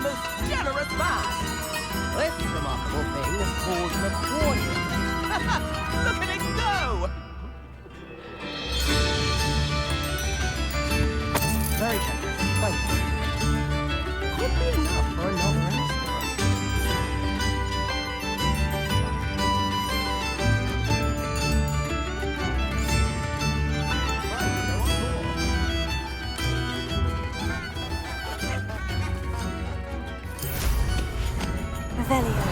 and most generous man. This remarkable thing is called an accordion. Look at it go! Very generous, thank you. Could be enough for another instance. Revelio.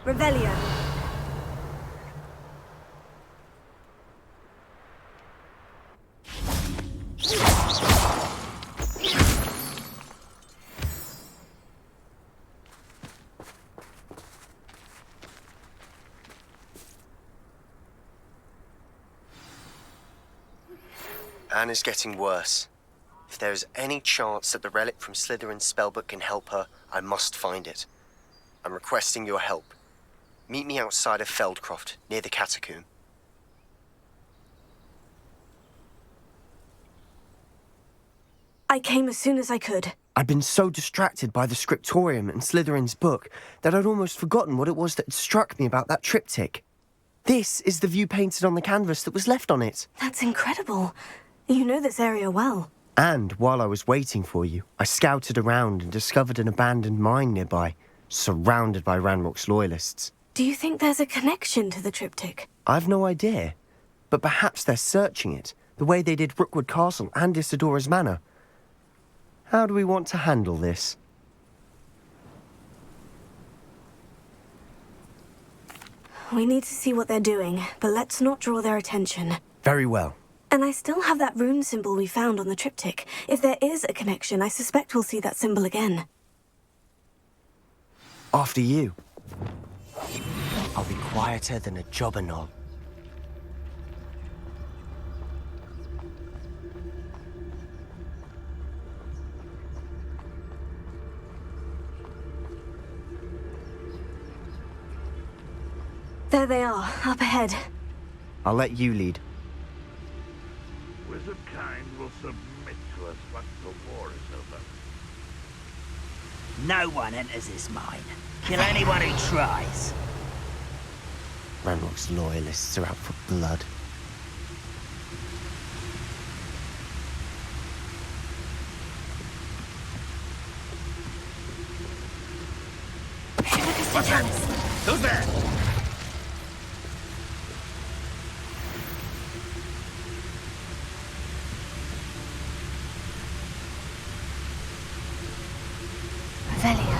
Revelio. Anne is getting worse. If there is any chance that the relic from Slytherin's spellbook can help her, I must find it. I'm requesting your help. Meet me outside of Feldcroft, near the catacomb. I came as soon as I could. I'd been so distracted by the scriptorium and Slytherin's book that I'd almost forgotten what it was that had struck me about that triptych. This is the view painted on the canvas that was left on it. That's incredible. You know this area well. And while I was waiting for you, I scouted around and discovered an abandoned mine nearby, surrounded by Ranrock's loyalists. Do you think there's a connection to the triptych? I've no idea, but perhaps they're searching it, the way they did Rookwood Castle and Isidora's Manor. How do we want to handle this? We need to see what they're doing, but let's not draw their attention. Very well. And I still have that rune symbol we found on the triptych. If there is a connection, I suspect we'll see that symbol again. After you. I'll be quieter than a jobberknoll. There they are, up ahead. I'll let you lead. Wizard kind will submit to us once the war is over. No one enters this mine. Kill anyone who tries. Ranrock's loyalists are out for blood. What's that? Who's there? Revelio.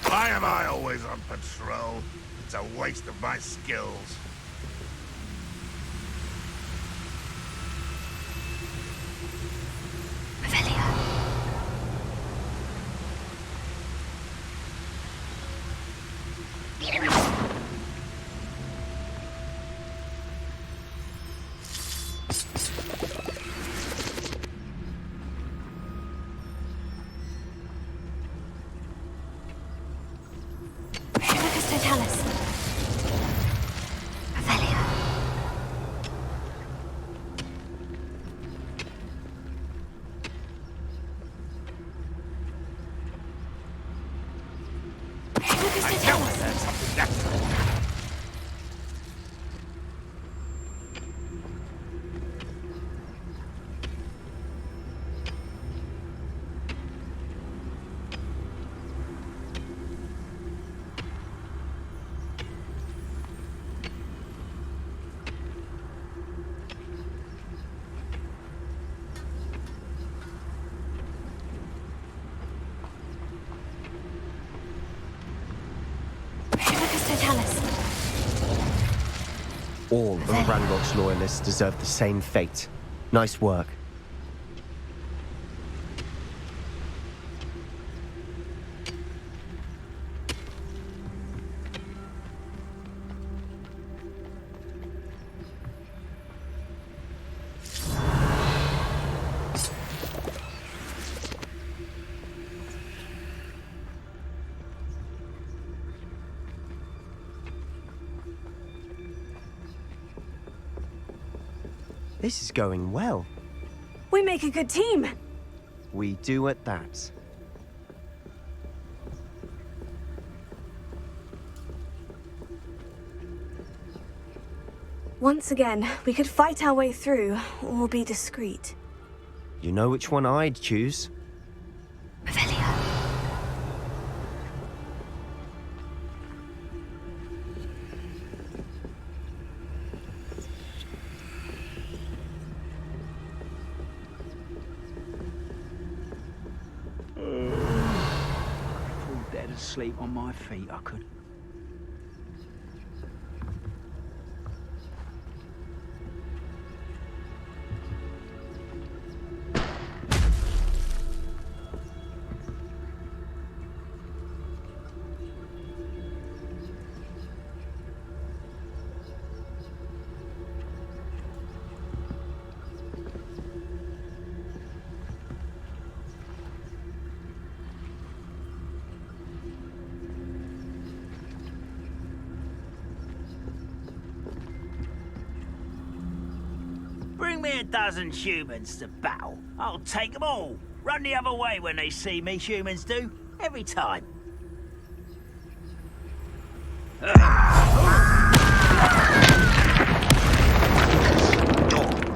Why am I always on patrol? It's a waste of my skills. Revelio. All of Ranrock's loyalists deserve the same fate. Nice work. This is going well. We make a good team. We do at that. Once again, we could fight our way through, or be discreet. You know which one I'd choose. Revelio. Fall dead asleep on my feet, I could. Bring me a dozen humans to battle. I'll take them all. Run the other way when they see me, humans do. Every time.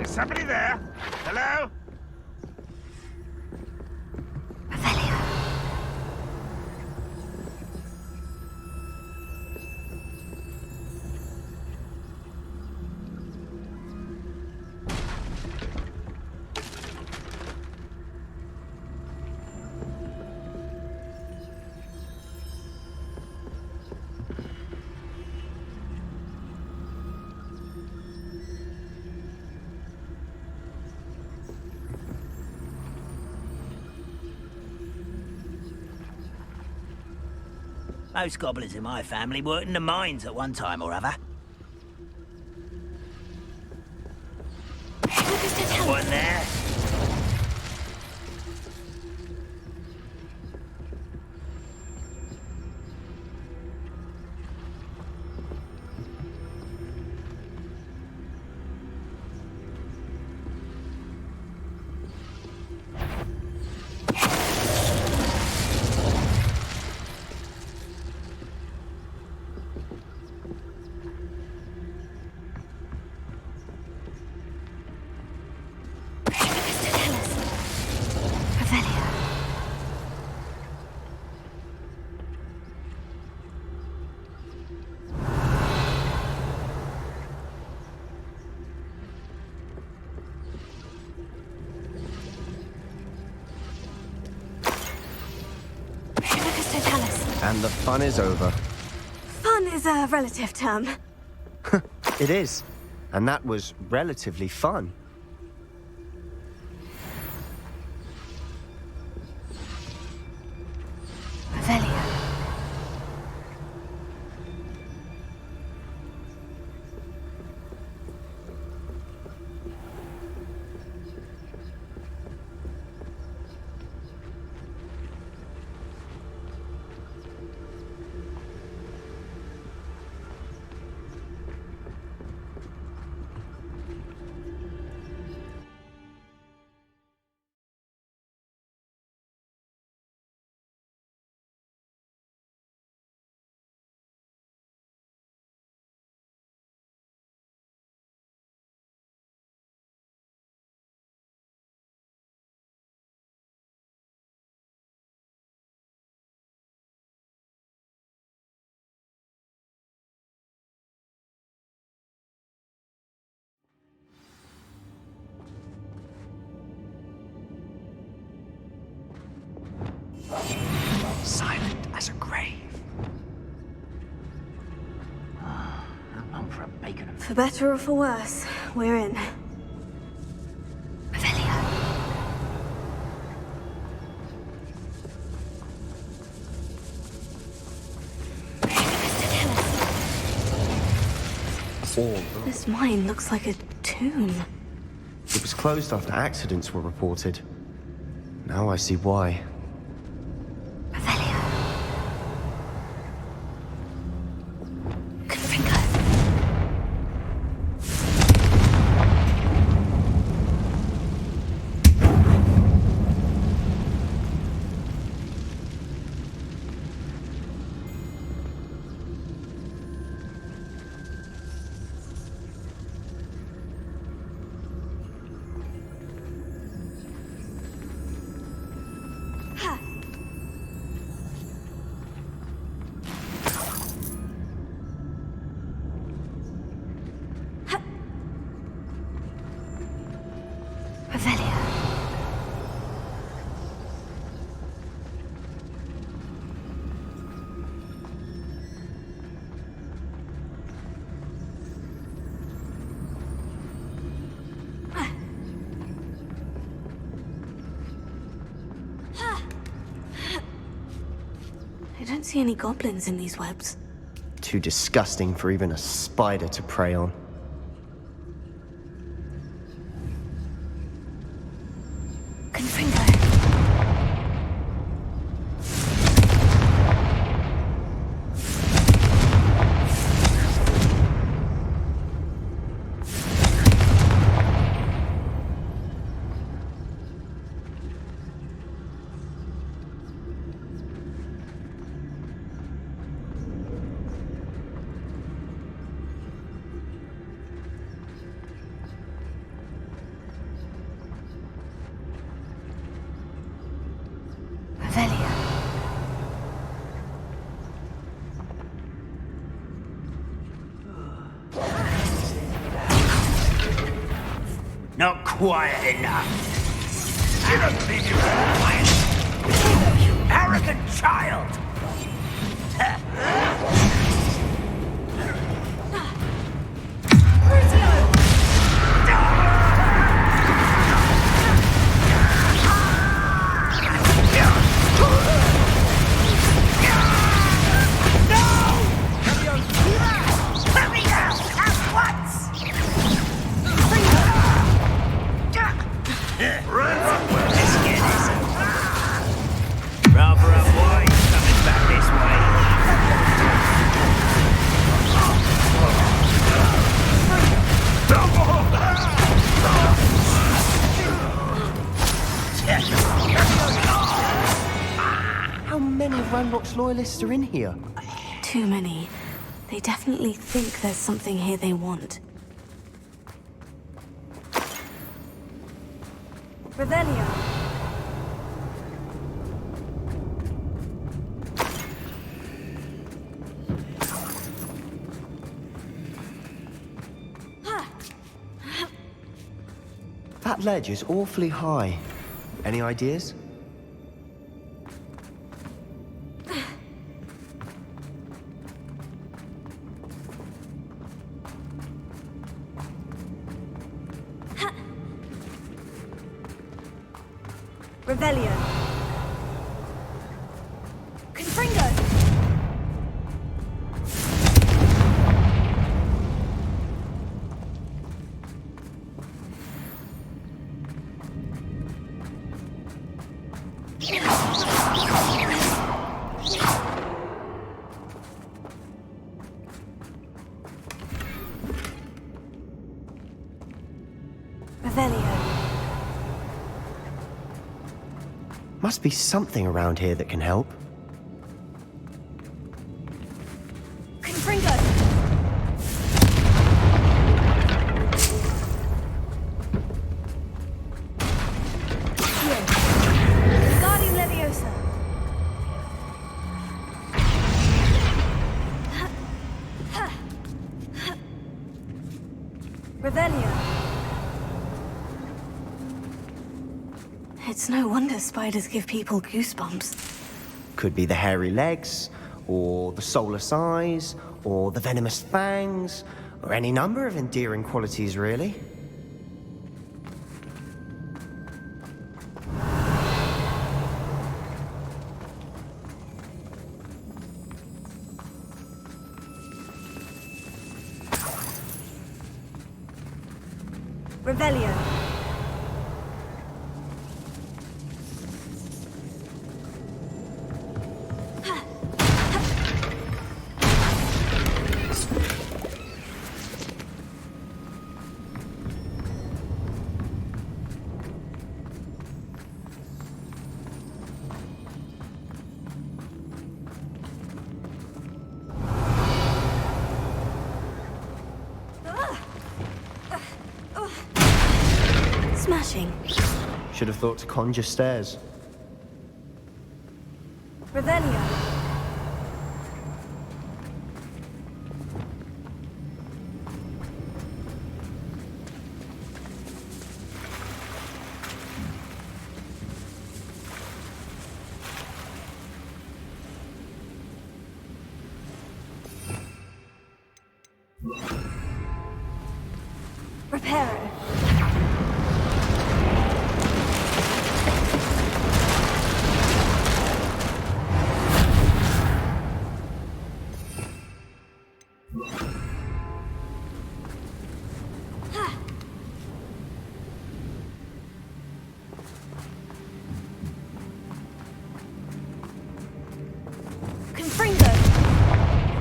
Is somebody there? Hello? Revelio. Most goblins in my family worked in the mines at one time or other. One there. And the fun is over. Fun is a relative term. It is. And that was relatively fun. Revelio. For better or for worse, we're in. Revelio. This mine looks like a tomb. It was closed after accidents were reported. Now I see why. Revelio. Confringo. Revelio. I don't see any goblins in these webs. Too disgusting for even a spider to prey on. Confringo. Revelio. Not quiet enough. You don't think you can quiet? You arrogant child! Let me out at once! This kid is rather unwise coming back this way. How many of Ranrock's loyalists are in here? Too many. They definitely think there's something here they want. Revelio. That ledge is awfully high. Any ideas? Revelio. Confringo. Revelio. Must be something around here that can help. Confringo. Guardian Leviosa. Revelio. It's no wonder spiders give people goosebumps. Could be the hairy legs, or the soulless eyes, or the venomous fangs, or any number of endearing qualities, really. Revelio. Smashing. Should have thought to conjure stairs. Revelio. Reparo. Confringo.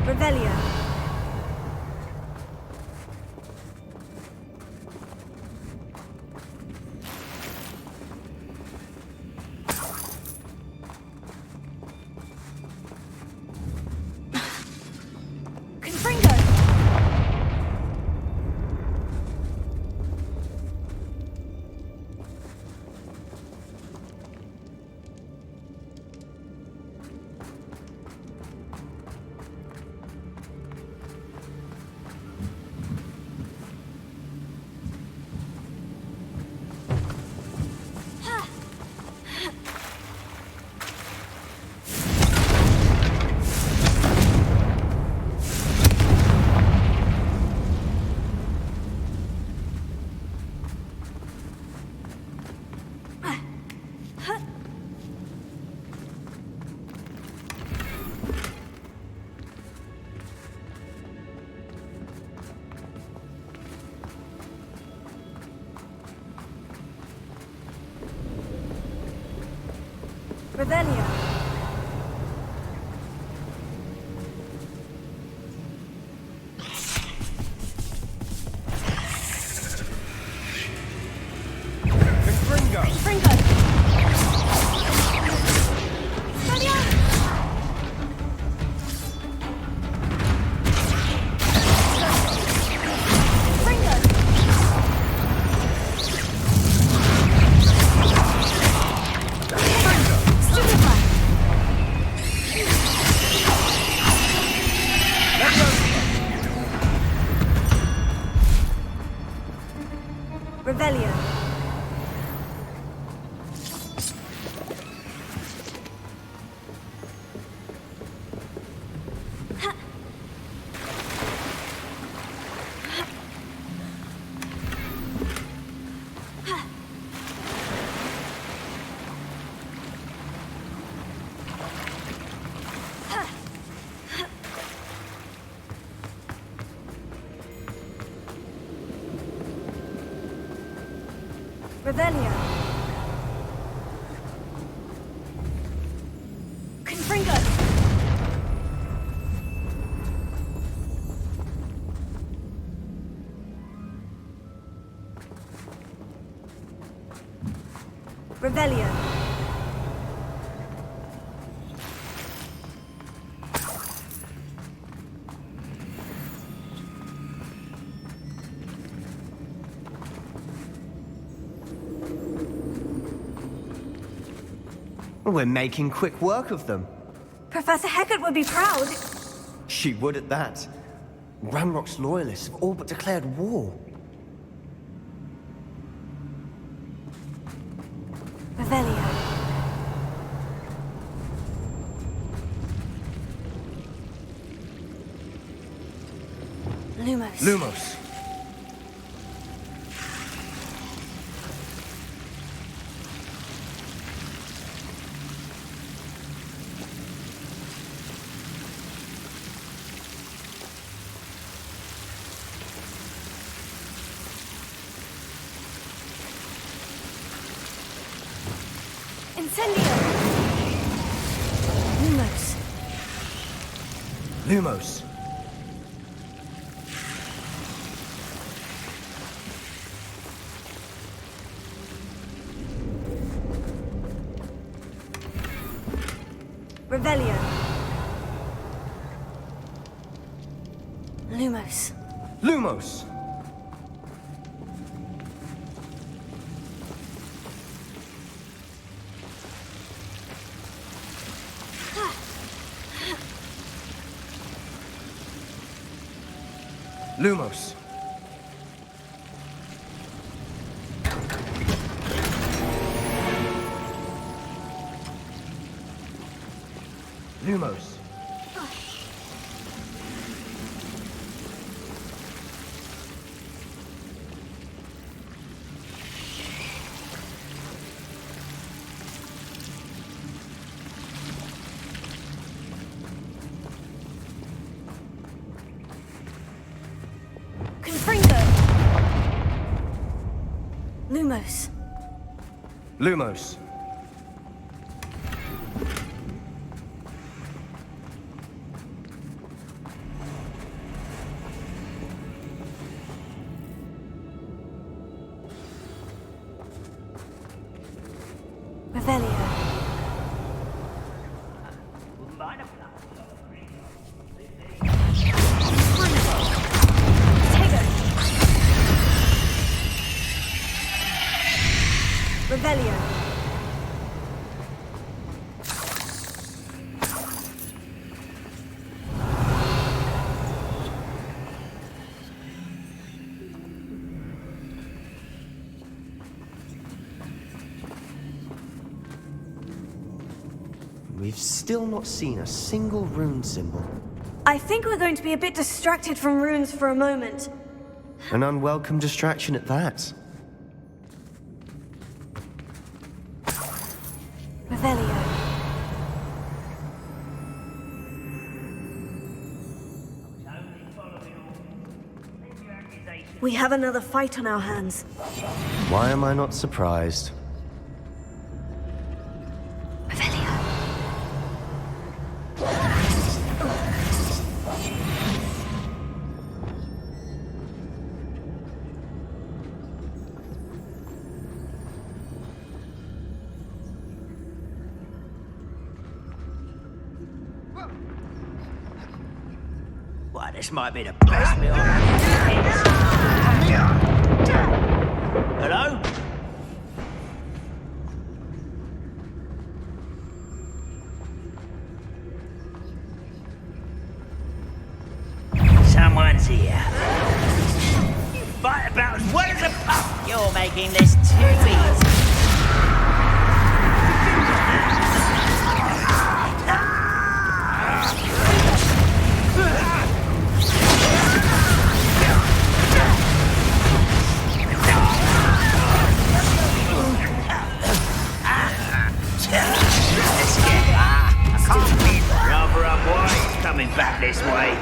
Revelio. Confringo. Revelio. Confringo! Confringo. Revelio. Confringo. Stupefy. Revelio. Revelio. Confringo. Revelio. We're making quick work of them. Professor Hecat would be proud. She would at that. Ranrock's loyalists have all but declared war. Revelio. Lumos. Lumos. Incendio! Lumos. Lumos. Revelio. Lumos. Lumos. Lumos. Lumos. Confringo. Lumos. Lumos. Revelio. Revelio. We've still not seen a single rune symbol. I think we're going to be a bit distracted from runes for a moment. An unwelcome distraction at that. Revelio. We have another fight on our hands. Why am I not surprised? Revelio. Why, this might be the best meal I've had. Hello? Someone's here. You fight about as well as a pup. You're making this too easy. Rather up why coming back this way.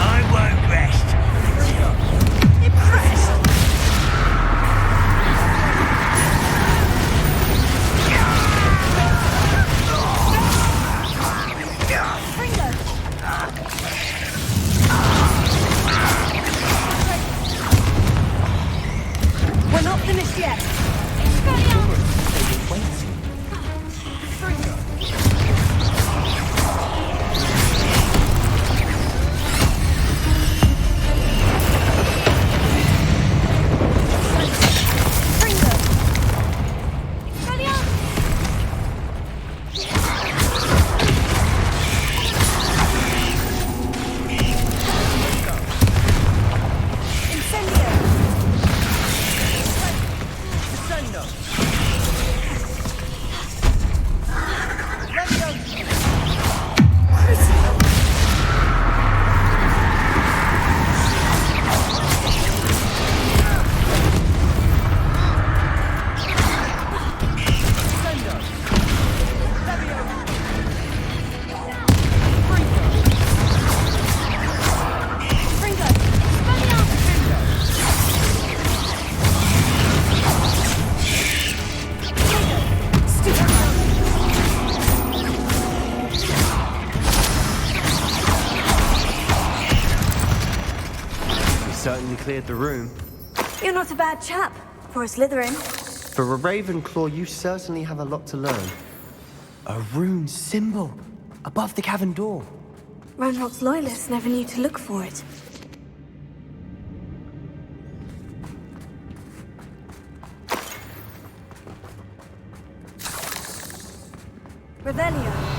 I won't rest until impressed. We're not finished yet. cleared the room. You're not a bad chap for a Slytherin. For a Ravenclaw, you certainly have a lot to learn. A rune symbol above the cavern door. Ranrock's loyalists never knew to look for it. Revelio.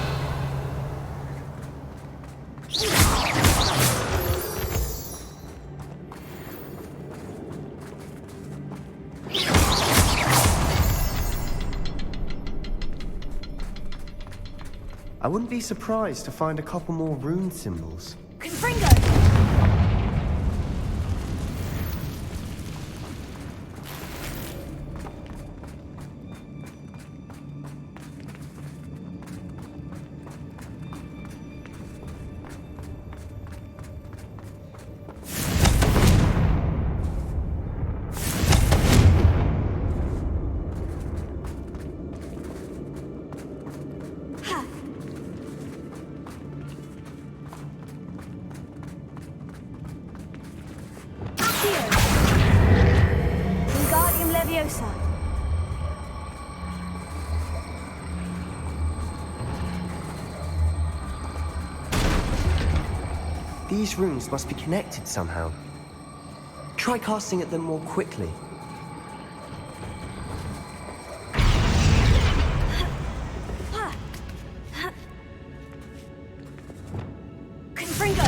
I wouldn't be surprised to find a couple more rune symbols. Confringo! Wingardium Leviosa. These runes must be connected somehow. Try casting at them more quickly. Confringo!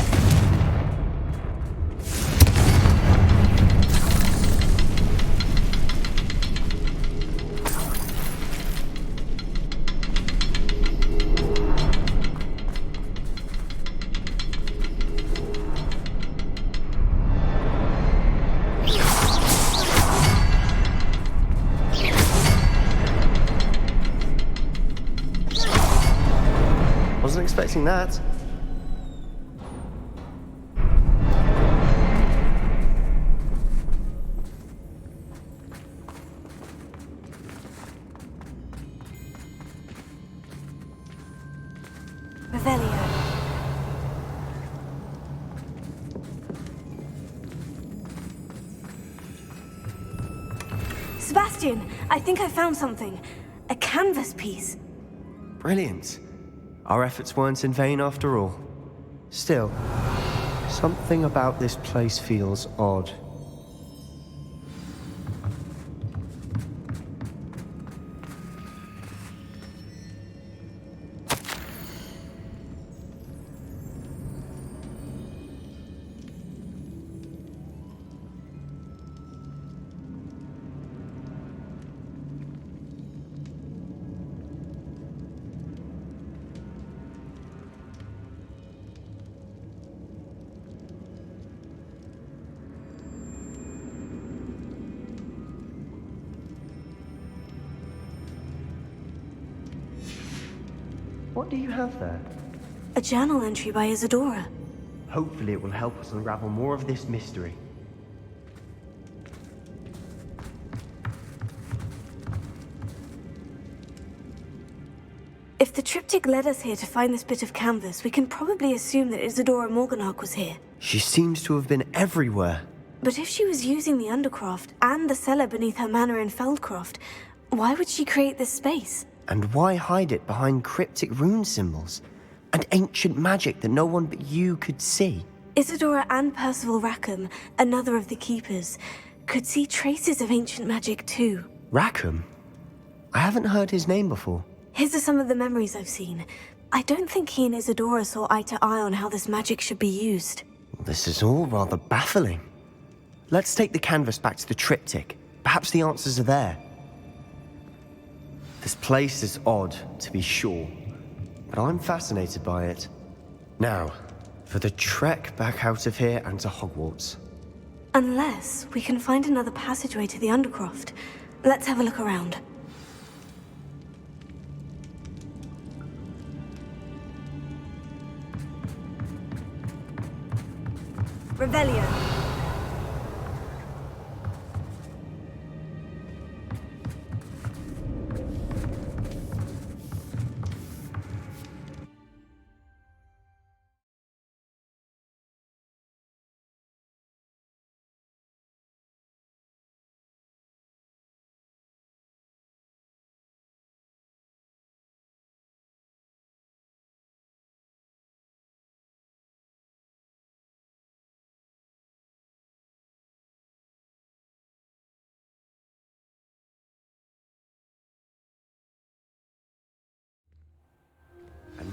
Wasn't expecting that. Revelio. Sebastian, I think I found something. A canvas piece. Brilliant. Our efforts weren't in vain after all. Still, something about this place feels odd. What do you have there? A journal entry by Isadora. Hopefully it will help us unravel more of this mystery. If the triptych led us here to find this bit of canvas, we can probably assume that Isadora Morganach was here. She seems to have been everywhere. But if she was using the Undercroft and the cellar beneath her manor in Feldcroft, why would she create this space? And why hide it behind cryptic rune symbols? And ancient magic that no one but you could see? Isadora and Percival Rackham, another of the Keepers, could see traces of ancient magic too. Rackham? I haven't heard his name before. His are some of the memories I've seen. I don't think he and Isadora saw eye to eye on how this magic should be used. This is all rather baffling. Let's take the canvas back to the triptych. Perhaps the answers are there. This place is odd, to be sure, but I'm fascinated by it. Now, for the trek back out of here and to Hogwarts. Unless we can find another passageway to the Undercroft. Let's have a look around. Revelio.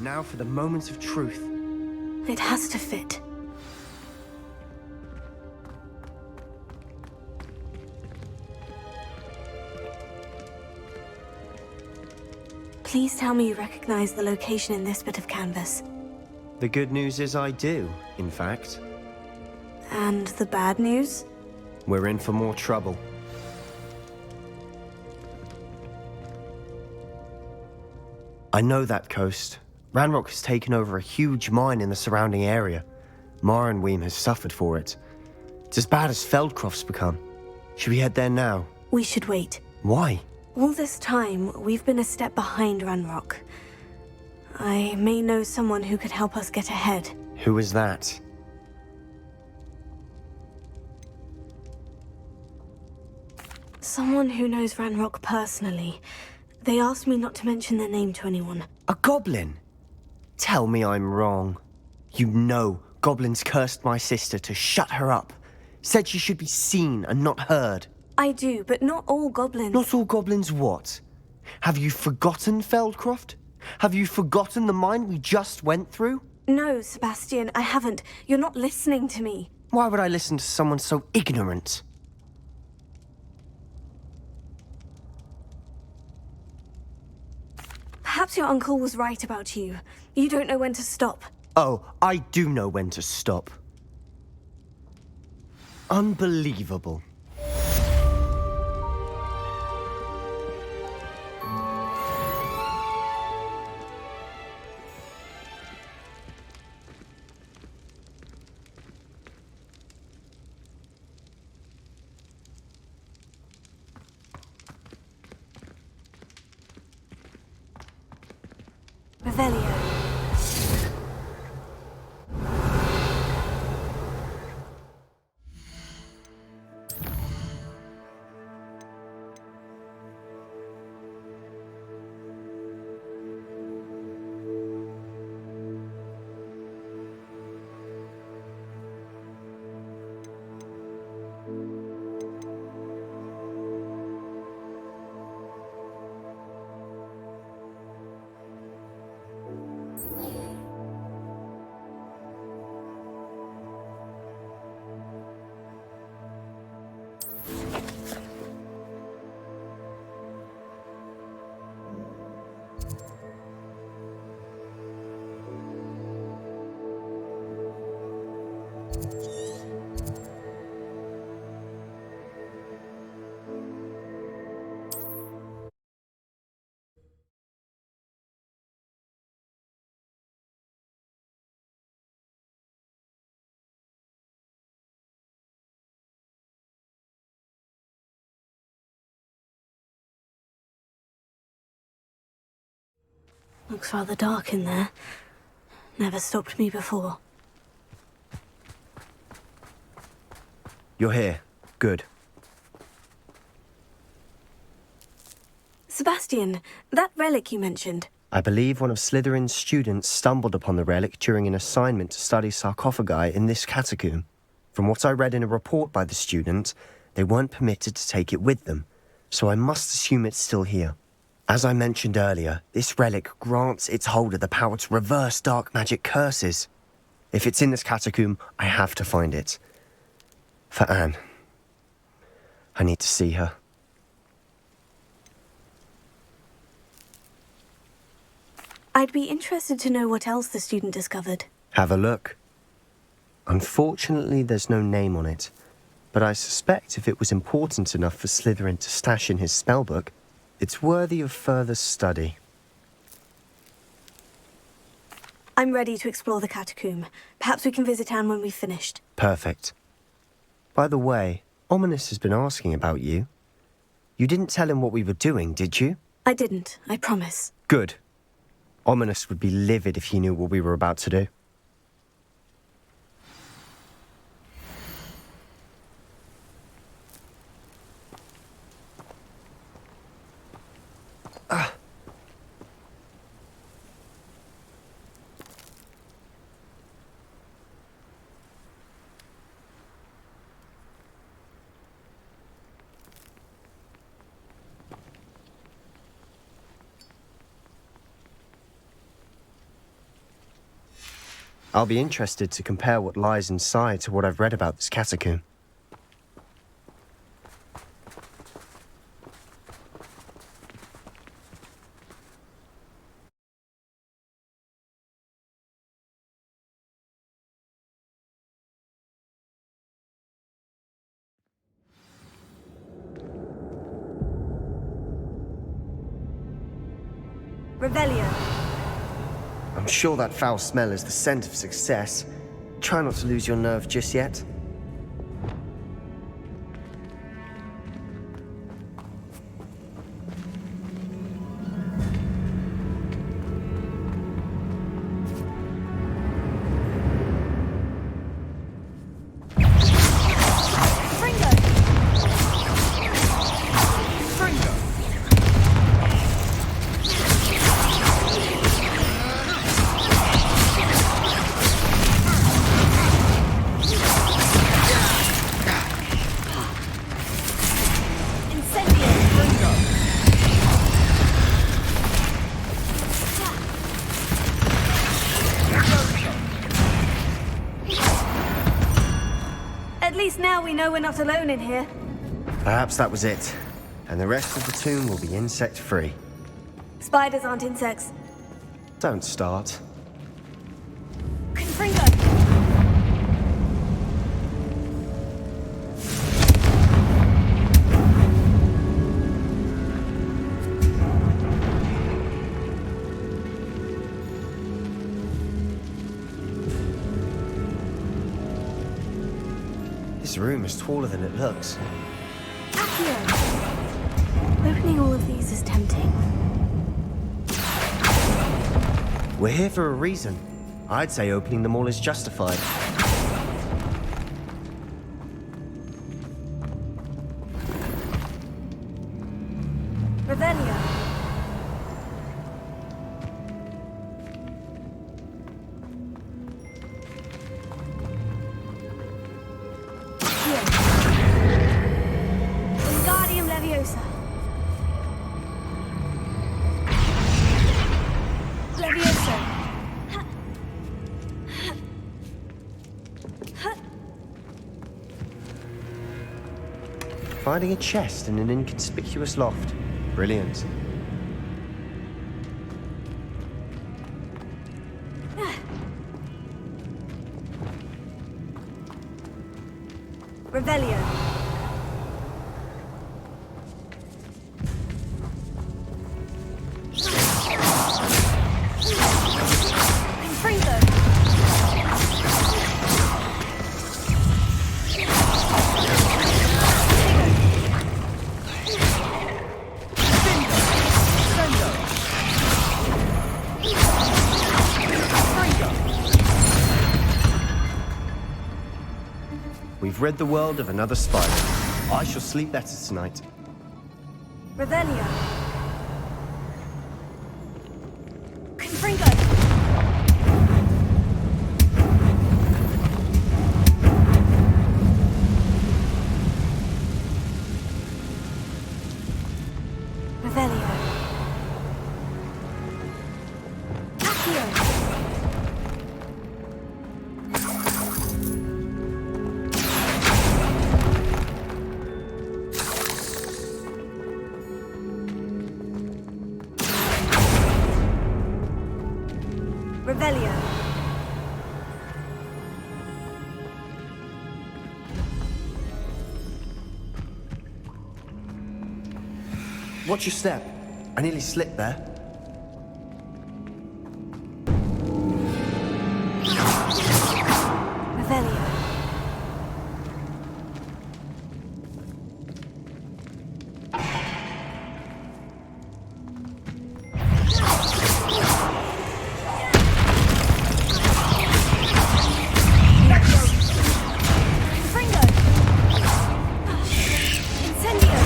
now for the moment of truth. It has to fit. Please tell me you recognize the location in this bit of canvas. The good news is I do, in fact. And the bad news? We're in for more trouble. I know that coast. Ranrock has taken over a huge mine in the surrounding area. Marenweem has suffered for it. It's as bad as Feldcroft's become. Should we head there now? We should wait. Why? All this time, we've been a step behind Ranrock. I may know someone who could help us get ahead. Who is that? Someone who knows Ranrock personally. They asked me not to mention their name to anyone. A goblin? Tell me I'm wrong. You know goblins cursed my sister to shut her up. Said she should be seen and not heard. I do, but not all goblins. Not all goblins what? Have you forgotten Feldcroft? Have you forgotten the mine we just went through? No, Sebastian, I haven't. You're not listening to me. Why would I listen to someone so ignorant? Perhaps your uncle was right about you. You don't know when to stop. Oh, I do know when to stop. Unbelievable. Revelio. Looks rather dark in there. Never stopped me before. You're here. Good. Sebastian, that relic you mentioned. I believe one of Slytherin's students stumbled upon the relic during an assignment to study sarcophagi in this catacomb. From what I read in a report by the student, they weren't permitted to take it with them, so I must assume it's still here. As I mentioned earlier, this relic grants its holder the power to reverse dark magic curses. If it's in this catacomb, I have to find it. For Anne. I need to see her. I'd be interested to know what else the student discovered. Have a look. Unfortunately, there's no name on it, but I suspect if it was important enough for Slytherin to stash in his spellbook, it's worthy of further study. I'm ready to explore the catacomb. Perhaps we can visit Anne when we've finished. Perfect. By the way, Ominous has been asking about you. You didn't tell him what we were doing, did you? I didn't, I promise. Good. Ominous would be livid if he knew what we were about to do. I'll be interested to compare what lies inside to what I've read about this catacomb. Revelio. I'm sure that foul smell is the scent of success. Try not to lose your nerve just yet. At least now we know we're not alone in here. Perhaps that was it. And the rest of the tomb will be insect-free. Spiders aren't insects. Don't start. Confringo! This room is taller than it looks. Accio! Opening all of these is tempting. We're here for a reason. I'd say opening them all is justified. Revelio. Accio. Wingardium Leviosa. Leviosa. Finding a chest in an inconspicuous loft. Brilliant. Revelio. Confringo. We've rid the world of another spider. I shall sleep better tonight. Revelio. Confringo. Revelio. Accio. Revelio. Watch your step. I nearly slipped there. Revelio. Confringo. Incendio.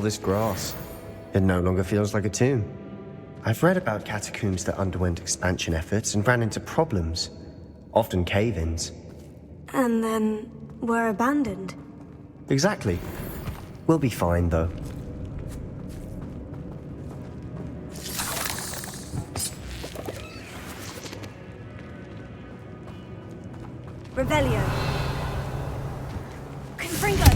this grass. It no longer feels like a tomb. I've read about catacombs that underwent expansion efforts and ran into problems, often cave-ins. And then were abandoned. Exactly. We'll be fine, though. Revelio. Confringo.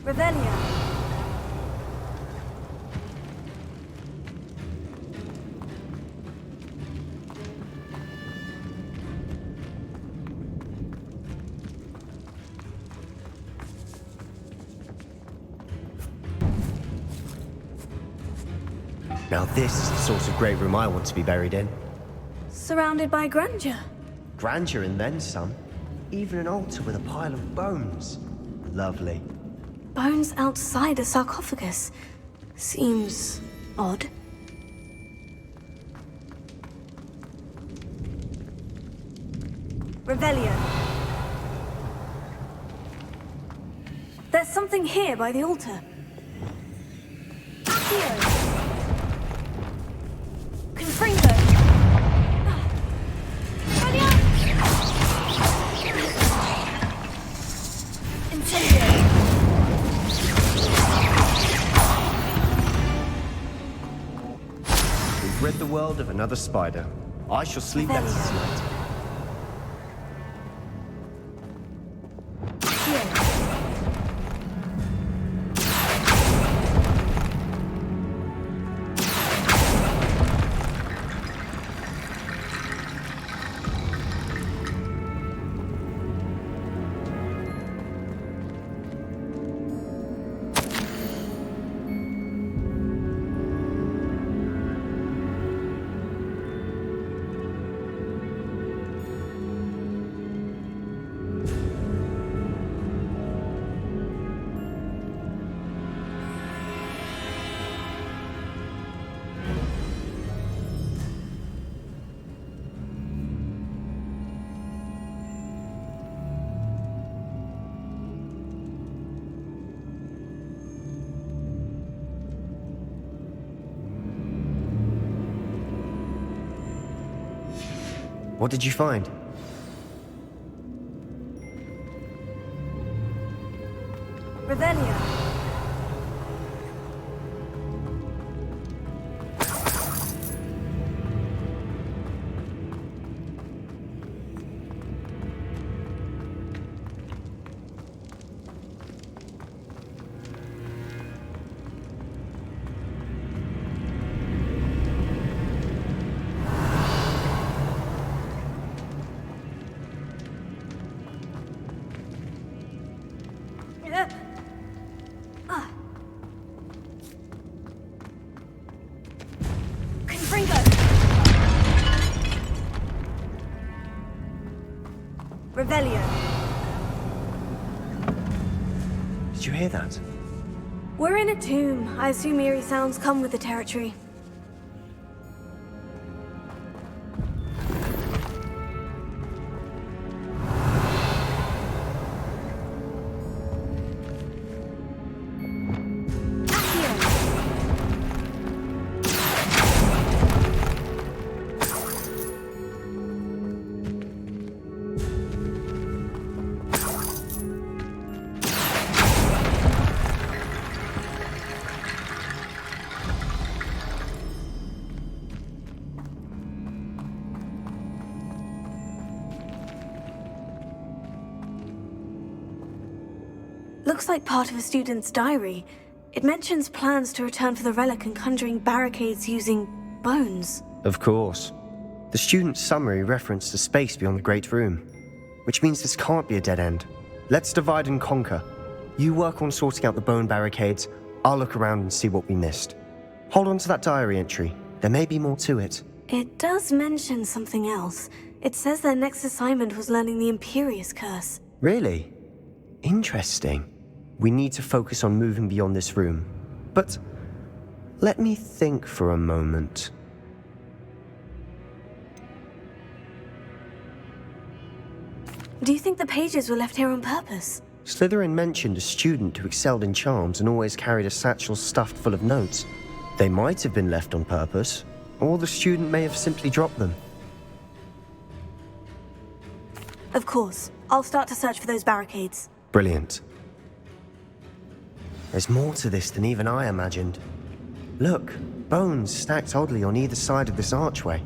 Revelio. Now this is the sort of great room I want to be buried in. Surrounded by grandeur. Grandeur and then some. Even an altar with a pile of bones. Lovely. Bones outside a sarcophagus. Seems odd. Revelio. There's something here by the altar. Accio. Confringo. Revelio. Incendio. We've rid the world of another spider. I shall sleep better tonight. What did you find? Revelio. Revelio. Did you hear that? We're in a tomb. I assume eerie sounds come with the territory. Looks like part of a student's diary. It mentions plans to return for the relic and conjuring barricades using bones. Of course. The student's summary referenced a space beyond the Great Room, which means this can't be a dead end. Let's divide and conquer. You work on sorting out the bone barricades, I'll look around and see what we missed. Hold on to that diary entry. There may be more to it. It does mention something else. It says their next assignment was learning the Imperious Curse. Really? Interesting. We need to focus on moving beyond this room. But let me think for a moment. Do you think the pages were left here on purpose? Slytherin mentioned a student who excelled in charms and always carried a satchel stuffed full of notes. They might have been left on purpose, or the student may have simply dropped them. Of course. I'll start to search for those barricades. Brilliant. There's more to this than even I imagined. Look, bones stacked oddly on either side of this archway.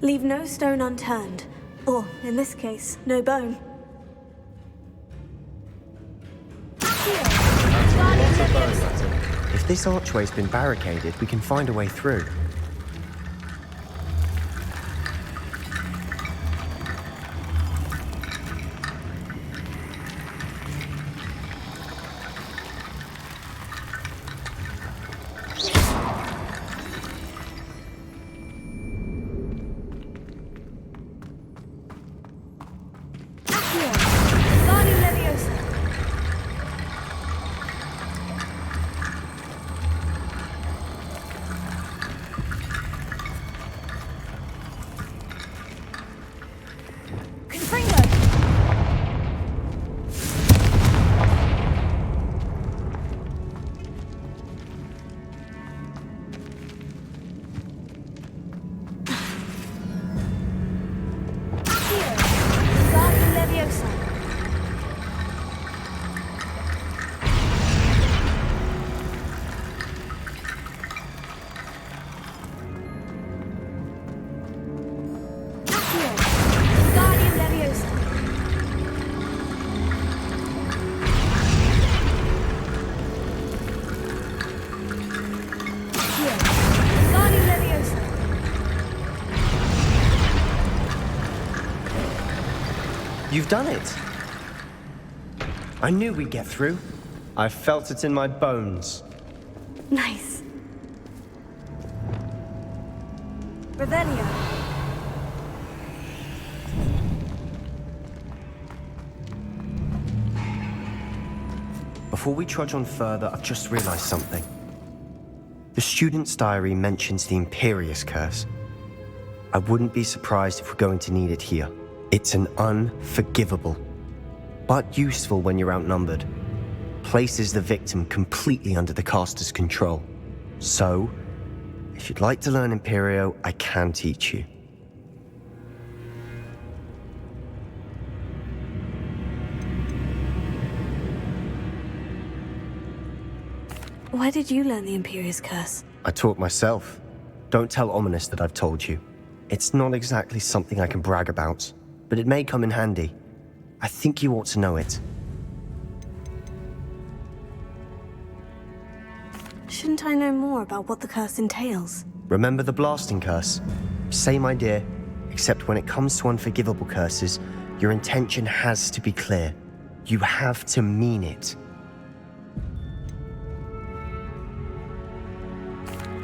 Leave no stone unturned. Or, in this case, no bone. If this archway's been barricaded, we can find a way through. You've done it! I knew we'd get through. I felt it in my bones. Nice. Revelio. Before we trudge on further, I've just realized something. The student's diary mentions the Imperious Curse. I wouldn't be surprised if we're going to need it here. It's an unforgivable, but useful when you're outnumbered. Places the victim completely under the caster's control. So, if you'd like to learn Imperio, I can teach you. Where did you learn the Imperious Curse? I taught myself. Don't tell Ominous that I've told you. It's not exactly something I can brag about, but it may come in handy. I think you ought to know it. Shouldn't I know more about what the curse entails? Remember the blasting curse? Same idea, except when it comes to unforgivable curses, your intention has to be clear. You have to mean it.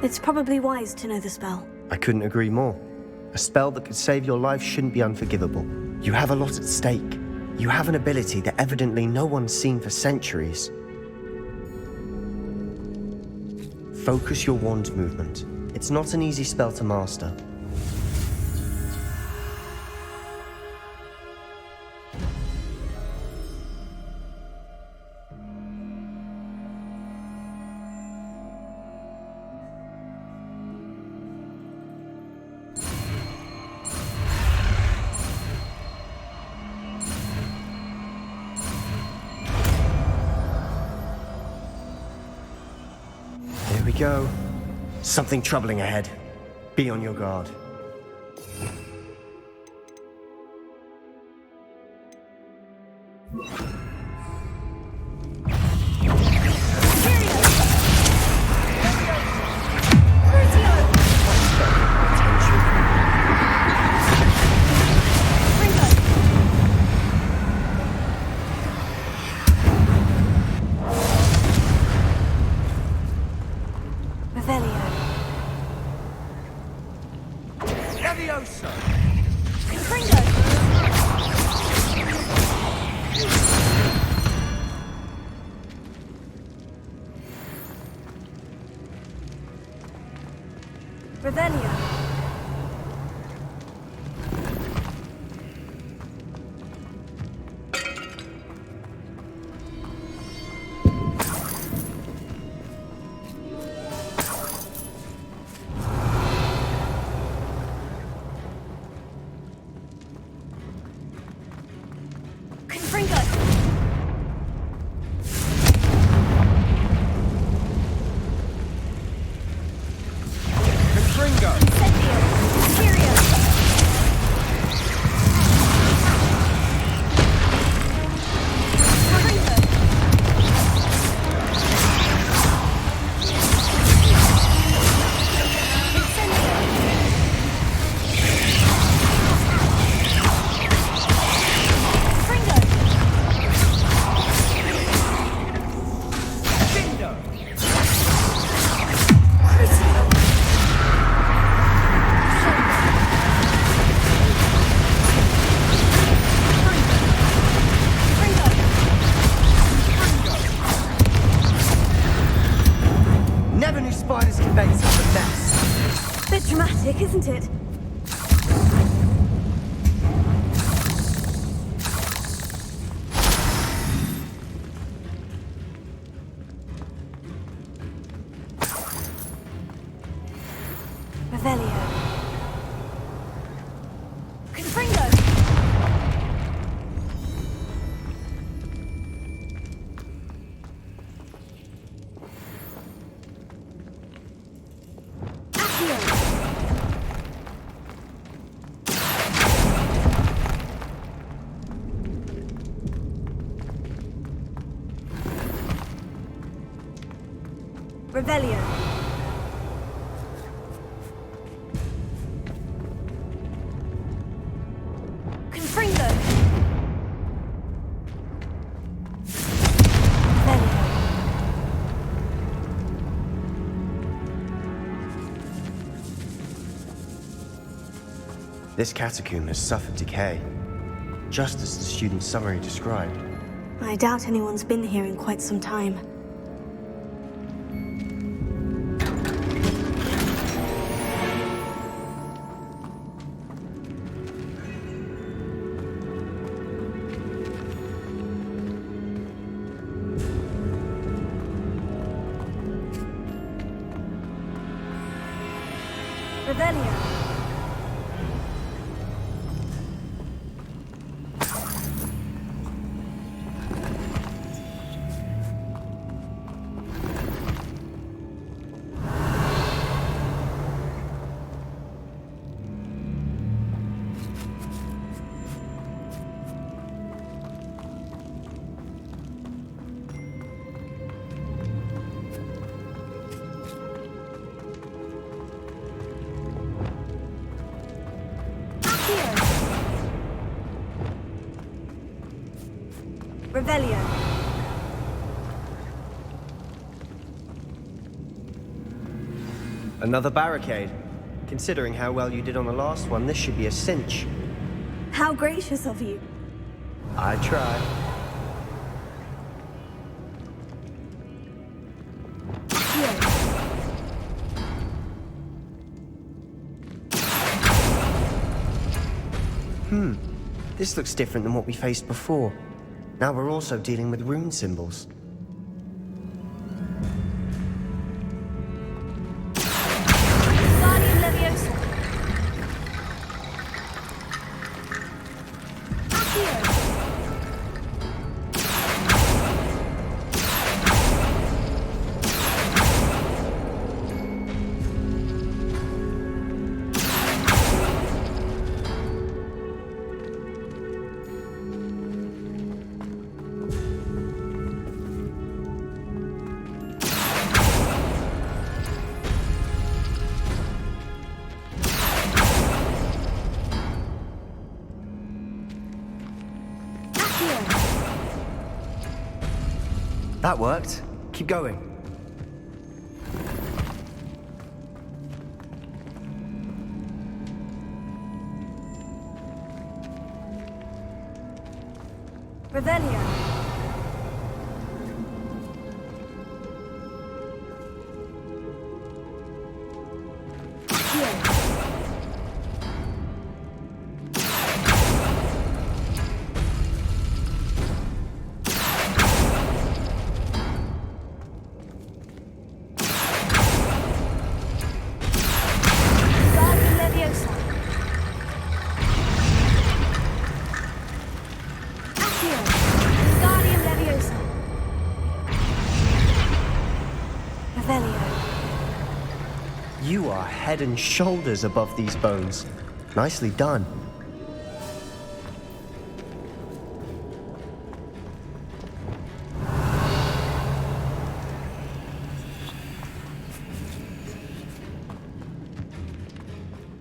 It's probably wise to know the spell. I couldn't agree more. A spell that could save your life shouldn't be unforgivable. You have a lot at stake. You have an ability that evidently no one's seen for centuries. Focus your wand movement. It's not an easy spell to master. Here we go. Something troubling ahead. Be on your guard. Revelio. Never knew spiders could make such a mess. Bit dramatic, isn't it? Revelio. Confringo! Accio! Revelio. Confringo. Revelio. This catacomb has suffered decay, just as the student's summary described. I doubt anyone's been here in quite some time. Revelio. Revelio. Another barricade. Considering how well you did on the last one, this should be a cinch. How gracious of you. I tried. This looks different than what we faced before. Now we're also dealing with rune symbols. Guardian Leviosa. Accio. That worked. Keep going. Revelio. Accio. head and shoulders above these bones. Nicely done.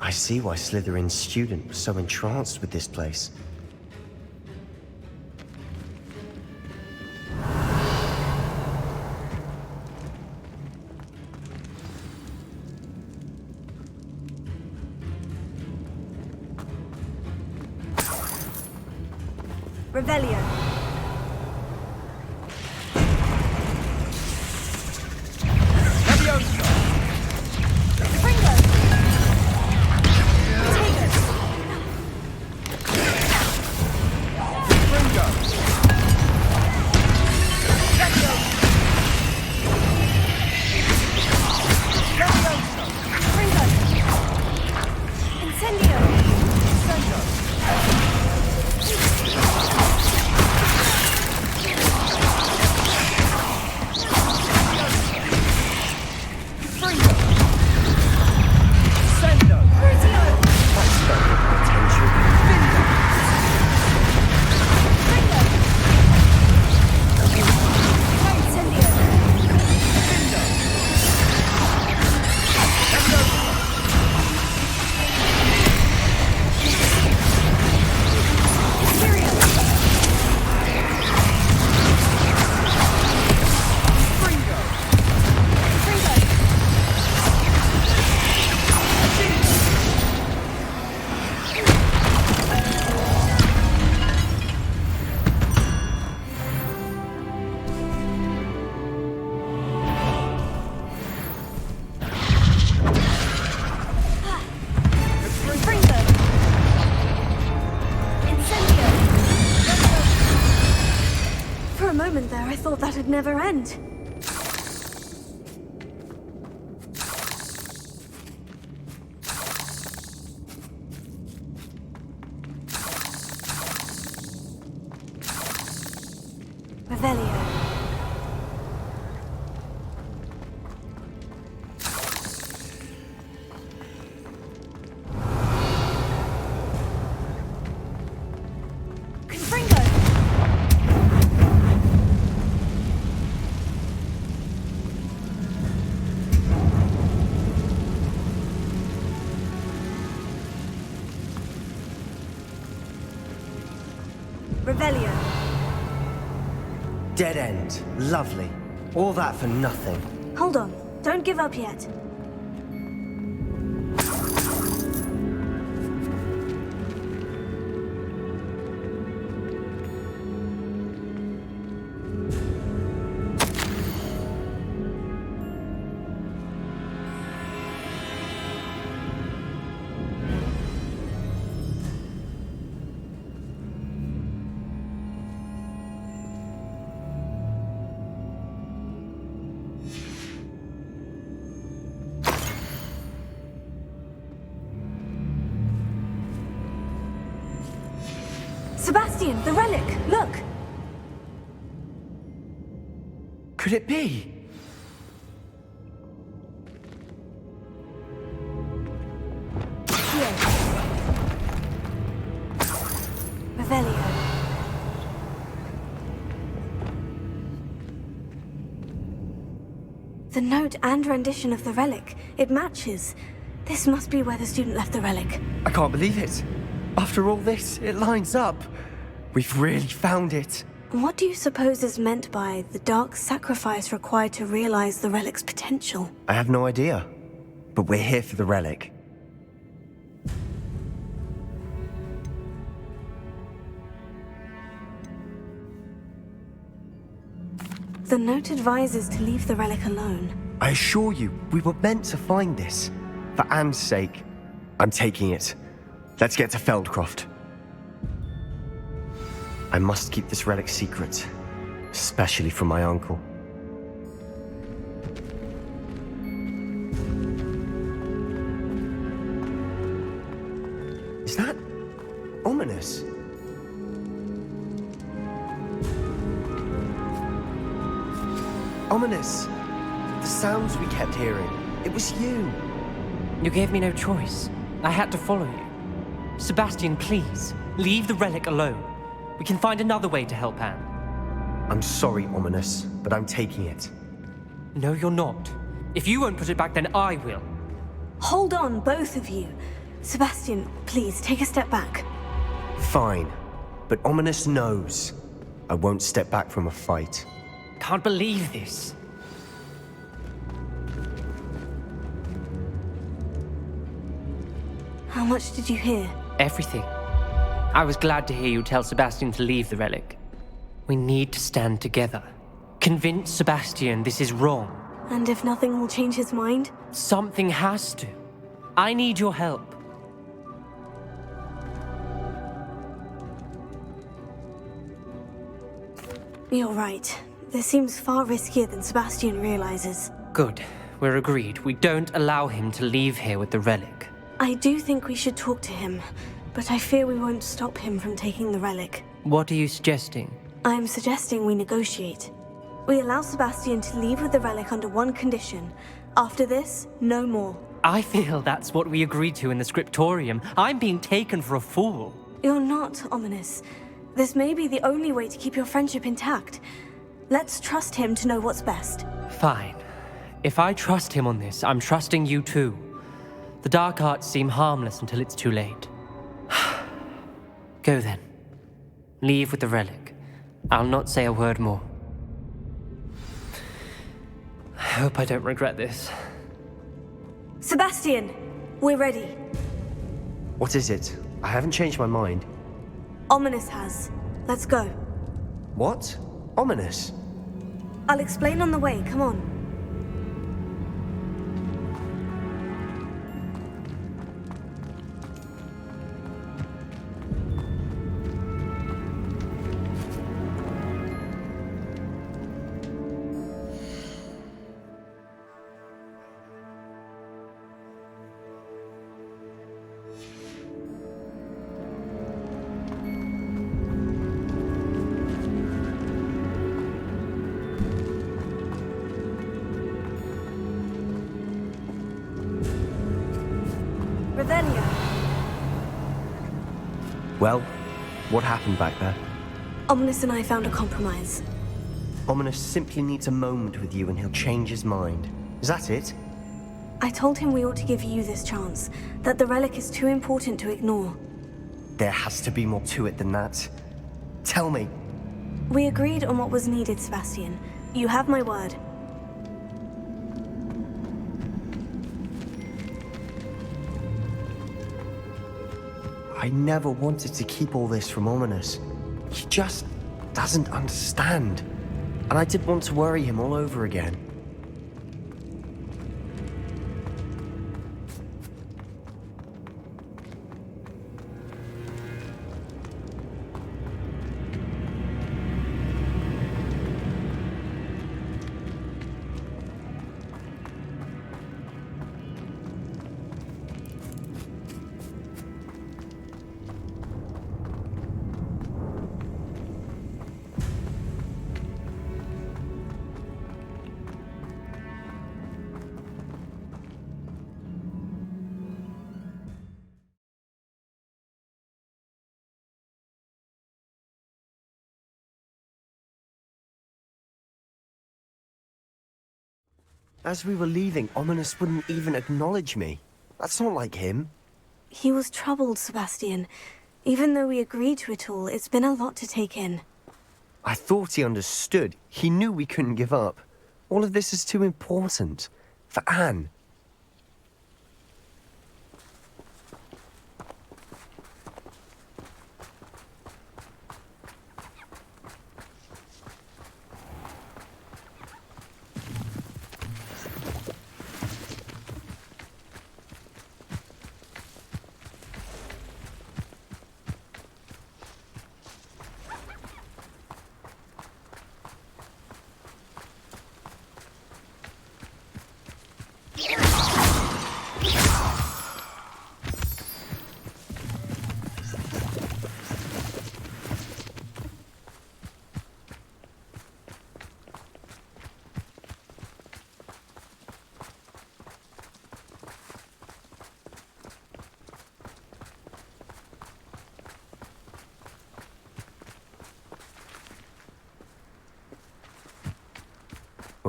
I see why Slytherin's student was so entranced with this place. Revelio. There, I thought that'd never end. Revelio. Revelio. Dead end. Lovely. All that for nothing. Hold on. Don't give up yet. Sebastian, the relic! Look! Could it be? Here. Revelio. The note and rendition of the relic. It matches. This must be where the student left the relic. I can't believe it. After all this, it lines up. We've really found it. What do you suppose is meant by the dark sacrifice required to realize the relic's potential? I have no idea. But we're here for the relic. The note advises to leave the relic alone. I assure you, we were meant to find this. For Anne's sake, I'm taking it. Let's get to Feldcroft. I must keep this relic secret, especially from my uncle. Is that ominous? Ominous. The sounds we kept hearing. It was you. You gave me no choice. I had to follow you. Sebastian, please, leave the relic alone. We can find another way to help Anne. I'm sorry, Ominous, but I'm taking it. No, you're not. If you won't put it back, then I will. Hold on, both of you. Sebastian, please, take a step back. Fine, but Ominous knows. I won't step back from a fight. Can't believe this. How much did you hear? Everything. I was glad to hear you tell Sebastian to leave the relic. We need to stand together. Convince Sebastian this is wrong. And if nothing will change his mind? Something has to. I need your help. You're right. This seems far riskier than Sebastian realizes. Good. We're agreed. We don't allow him to leave here with the relic. I do think we should talk to him, but I fear we won't stop him from taking the relic. What are you suggesting? I'm suggesting we negotiate. We allow Sebastian to leave with the relic under one condition. After this, no more. I feel that's what we agreed to in the scriptorium. I'm being taken for a fool. You're not, Ominous. This may be the only way to keep your friendship intact. Let's trust him to know what's best. Fine. If I trust him on this, I'm trusting you too. The dark arts seem harmless until it's too late. Go then. Leave with the relic. I'll not say a word more. I hope I don't regret this. Sebastian, we're ready. What is it? I haven't changed my mind. Ominous has. Let's go. What? Ominous? I'll explain on the way, come on. Revelio. Well, what happened back there? Ominous and I found a compromise. Ominous simply needs a moment with you and he'll change his mind. Is that it? I told him we ought to give you this chance, that the relic is too important to ignore. There has to be more to it than that. Tell me. We agreed on what was needed, Sebastian. You have my word. I never wanted to keep all this from Ominous. He just doesn't understand. And I didn't want to worry him all over again. As we were leaving, Ominous wouldn't even acknowledge me. That's not like him. He was troubled, Sebastian. Even though we agreed to it all, it's been a lot to take in. I thought he understood. He knew we couldn't give up. All of this is too important. For Anne.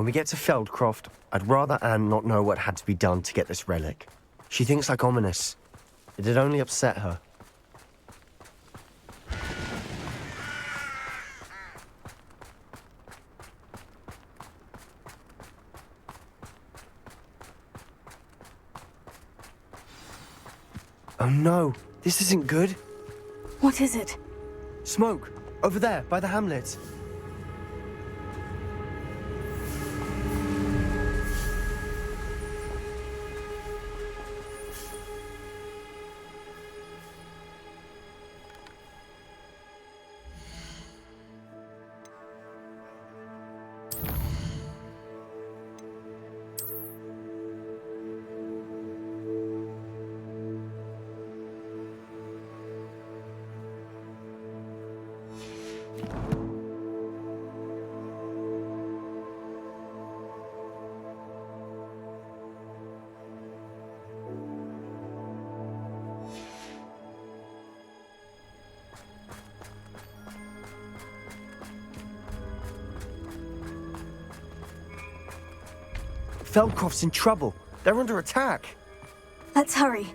When we get to Feldcroft, I'd rather Anne not know what had to be done to get this relic. She thinks like ominous. It'd only upset her. Oh no, this isn't good. What is it? Smoke, over there, by the hamlet. Feldcroft's in trouble. They're under attack. Let's hurry.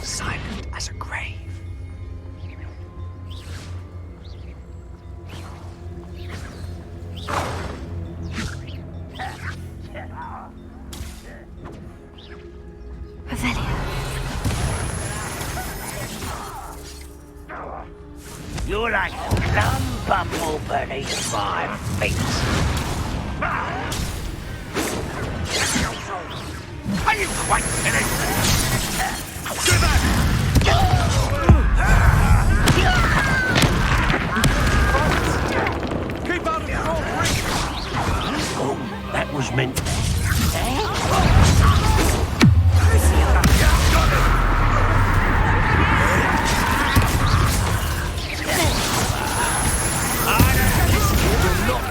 Silent as a grave. Revelio. You're like a plum bumble beneath my feet. Are you quite finished? Keep out of your own reach! Oh, that was meant.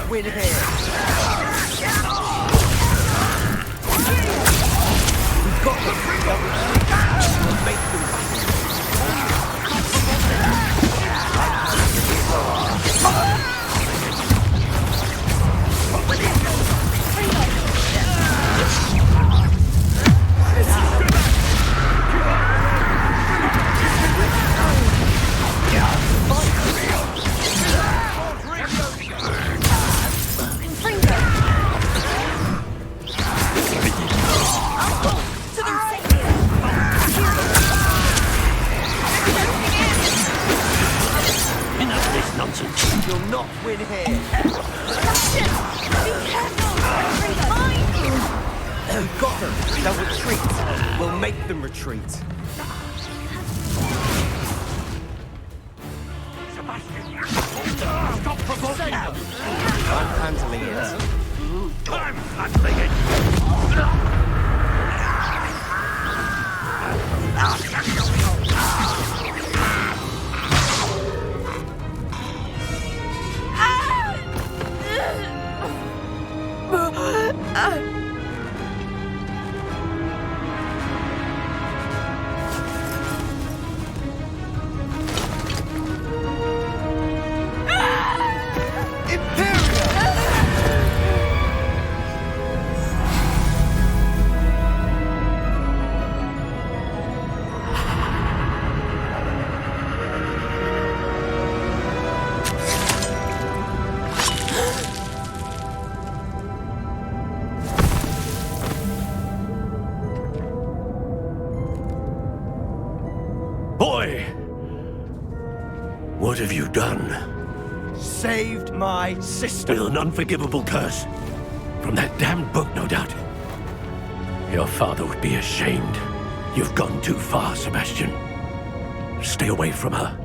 Win here! We've got them! We'll make them You'll not win here! We've got them! They'll retreat! We'll make them retreat! Stop provoking them! I'm handling it. I'm handling it! Boy! What have you done? Saved my sister! With an unforgivable curse. From that damned book, no doubt. Your father would be ashamed. You've gone too far, Sebastian. Stay away from her.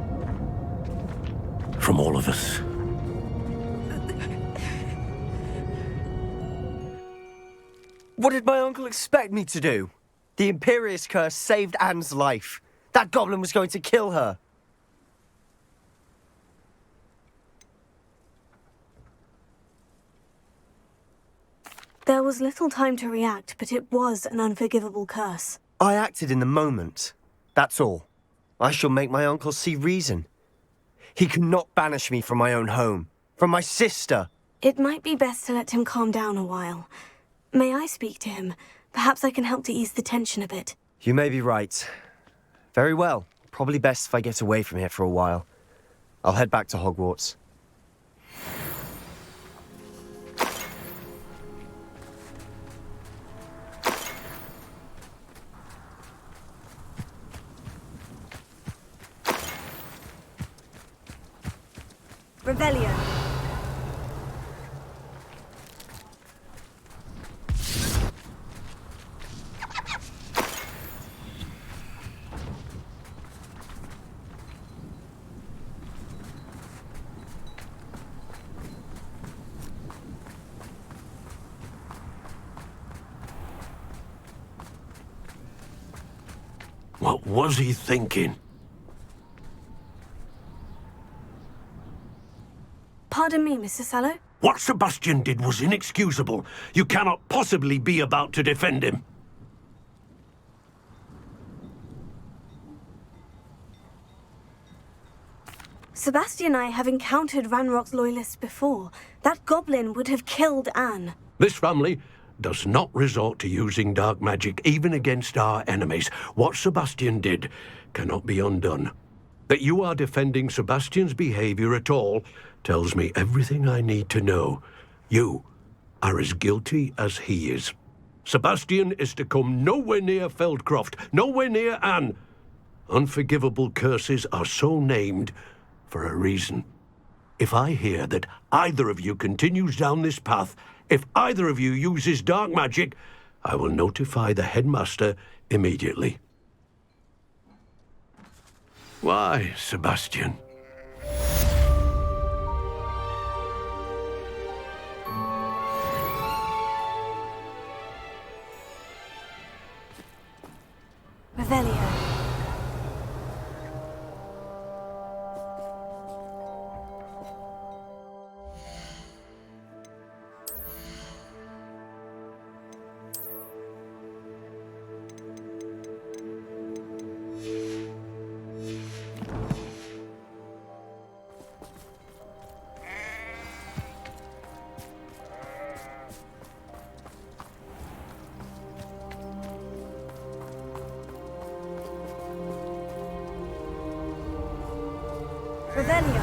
From all of us. What did my uncle expect me to do? The Imperious curse saved Anne's life. That goblin was going to kill her. There was little time to react, but it was an unforgivable curse. I acted in the moment. That's all. I shall make my uncle see reason. He cannot banish me from my own home, From my sister. It might be best to let him calm down a while. May I speak to him? Perhaps I can help to ease the tension a bit. You may be right. Very well. Probably best if I get away from here for a while. I'll head back to Hogwarts. Revelio. What was he thinking? Pardon me, Mr. Sallow? What Sebastian did was inexcusable. You cannot possibly be about to defend him. Sebastian and I have encountered Ranrock's loyalists before. That goblin would have killed Anne. This family does not resort to using dark magic even against our enemies. What Sebastian did cannot be undone. That you are defending Sebastian's behavior at all tells me everything I need to know. You are as guilty as he is. Sebastian is to come nowhere near Feldcroft, nowhere near Anne. Unforgivable curses are so named for a reason. If I hear that either of you continues down this path, if either of you uses dark magic, I will notify the headmaster immediately. Why, Sebastian? Revelio. Revelio.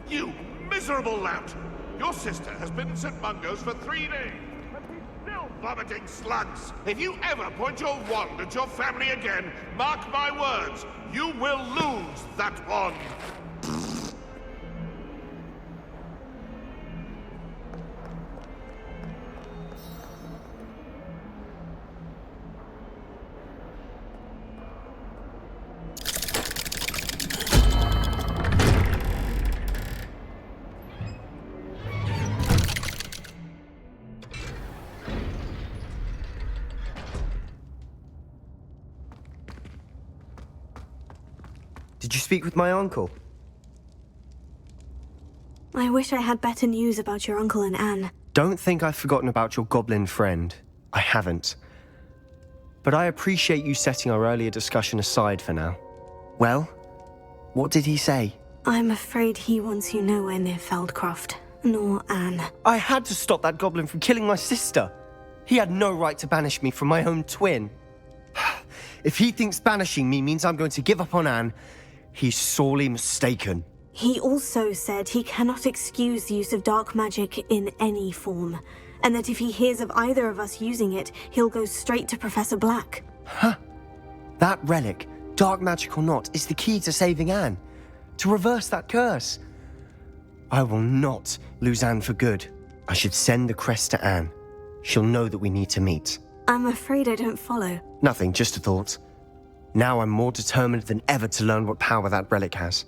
You miserable lout! Your sister has been in St. Mungo's for 3 days, and she's still vomiting slugs! If you ever point your wand at your family again, mark my words, you will lose that wand! Did you speak with my uncle? I wish I had better news about your uncle and Anne. Don't think I've forgotten about your goblin friend. I haven't. But I appreciate you setting our earlier discussion aside for now. Well, what did he say? I'm afraid he wants you nowhere near Feldcroft, nor Anne. I had to stop that goblin from killing my sister. He had no right to banish me from my own twin. If he thinks banishing me means I'm going to give up on Anne, he's sorely mistaken. He also said he cannot excuse the use of dark magic in any form, and that if he hears of either of us using it, he'll go straight to Professor Black. Huh? That relic, dark magic or not, is the key to saving Anne. To reverse that curse. I will not lose Anne for good. I should send the crest to Anne. She'll know that we need to meet. I'm afraid I don't follow. Nothing, just a thought. Now I'm more determined than ever to learn what power that relic has.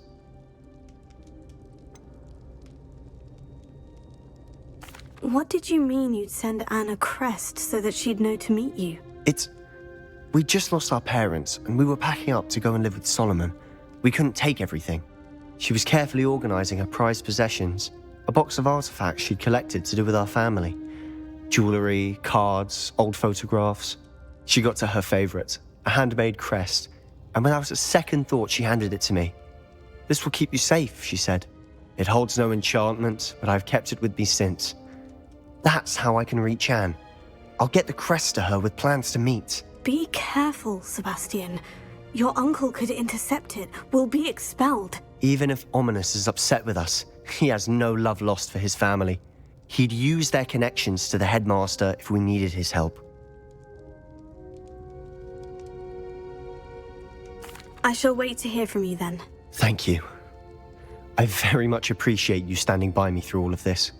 What did you mean you'd send Anne a crest so that she'd know to meet you? We just lost our parents, and we were packing up to go and live with Solomon. We couldn't take everything. She was carefully organizing her prized possessions, a box of artifacts she'd collected to do with our family. Jewelry, cards, old photographs. She got to her favorite, a handmade crest, and without a second thought she handed it to me. "This will keep you safe," she said. "It holds no enchantment, but I've kept it with me since. That's how I can reach Anne. I'll get the crest to her with plans to meet." Be careful, Sebastian. Your uncle could intercept it. We'll be expelled. Even if Ominous is upset with us, he has no love lost for his family. He'd use their connections to the headmaster if we needed his help. I shall wait to hear from you then. Thank you. I very much appreciate you standing by me through all of this.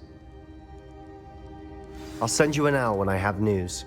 I'll send you an hour when I have news.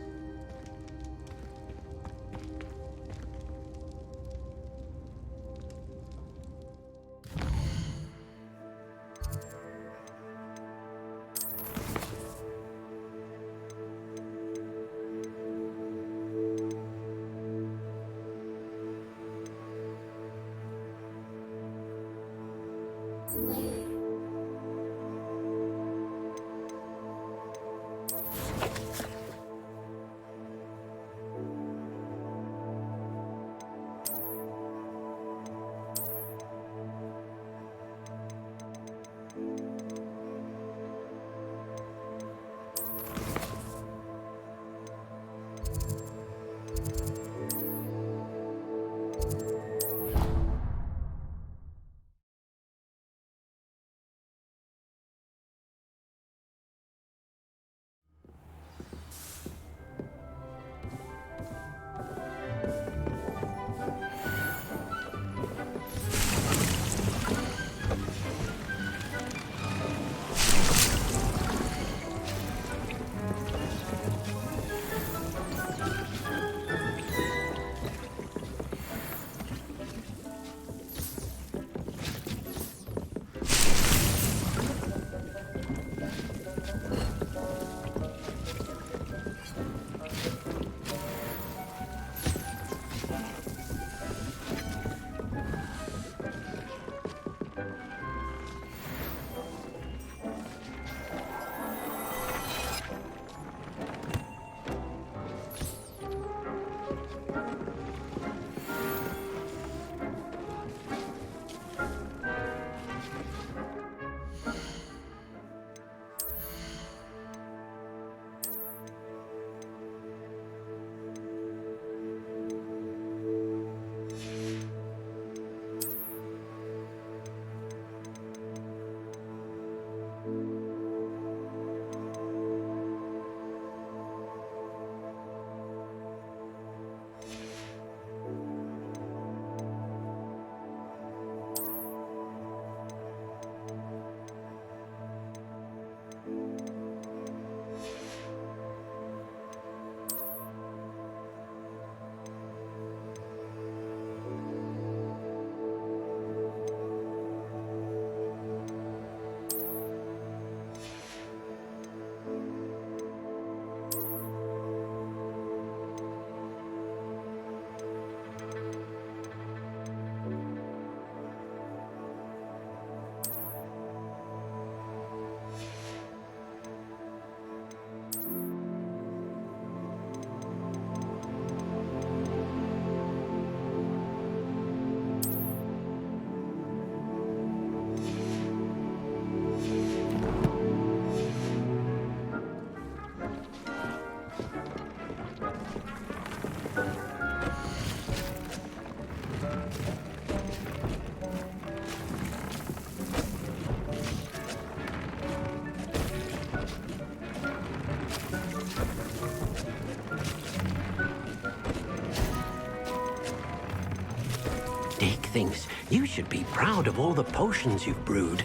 Dick thinks you should be proud of all the potions you've brewed.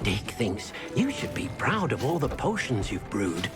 Dick thinks you should be proud of all the potions you've brewed.